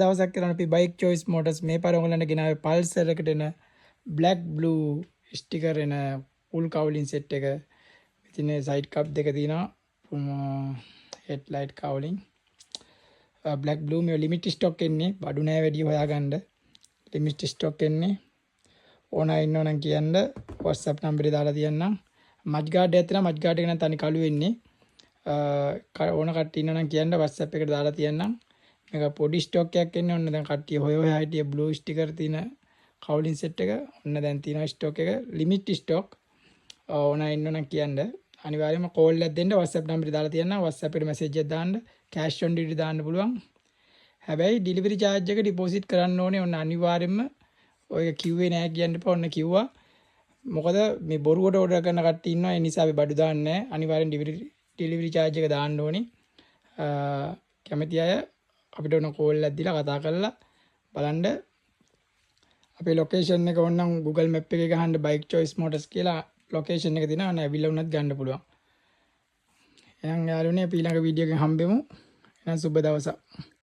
දවසක් කරන අපි බයික් choice motors මේ පාර ඔයගලන්ට ගෙනාවේ පල්සර් එකට එන black blue sticker එන full cowling set එක. ඉතින් side cup දෙක තියෙනවා. headlight cowling black blue මේ limit stock එන්නේ බඩු නෑ වැඩි හොයාගන්න. limit stock එන්නේ ඕන ඉන්නවනම් කියන්න WhatsApp number එක දාලා තියන්නම්. මජ් ගාඩ් එකක් තියෙනවා. මජ් ගාඩ් එක නම් තනි කළු වෙන්නේ. ඕන කට්ටිය ඉන්නවනම් කියන්න WhatsApp එකට දාලා තියන්නම්. මේක පොඩි ස්ටොක් එකක් එන්නේ. ඔන්න දැන් කට්ටිය හොය හිටිය බ්ලූ ස්ටිකර් තියෙන කවුලින් සෙට් එක. ඔන්න දැන් තියෙනවා ස්ටොක් එක. Limit stock. ඕන ඉන්නවනම් කියන්න. අනිවාර්යයෙන්ම කෝල් එකක් දෙන්න WhatsApp නම්බරේ දාලා තියන්නම්. WhatsApp එකට මැසේජ් එකක් දාන්න. කෑෂ් ඔන් ඩිලිවරි දාන්න පුළුවන්. හැබැයි ඩිලිවරි charge එක ඩිපොසිට් කරන්න ඕනේ. ඔන්න අනිවාර්යයෙන්ම ඔය කිව්වේ නෑ කියන්න එපා. ඔන්න කිව්වා. මොකද මේ බොරුවට ඕඩර් කරන කට්ටිය ඉන්නවා. ඒ නිසා අපි බඩු දාන්නේ නෑ. අනිවාර්යෙන් ඩිලිවරි charge එක දාන්න ඕනේ. කැමති අය අපිට ඕන කෝල් එකක් දීලා කතා කරලා බලන්න. අපේ ලොකේෂන් එක ඕනනම් Google Map එකේ ගහන්න bike choice motors කියලා ලොකේෂන් එක දිනවා. නැවිලා වුණත් ගන්න පුළුවන්. එහෙනම් යාළුවනේ අපි ඊළඟ වීඩියෝ එකෙන් හම්බෙමු. එහෙනම් සුබ දවසක්.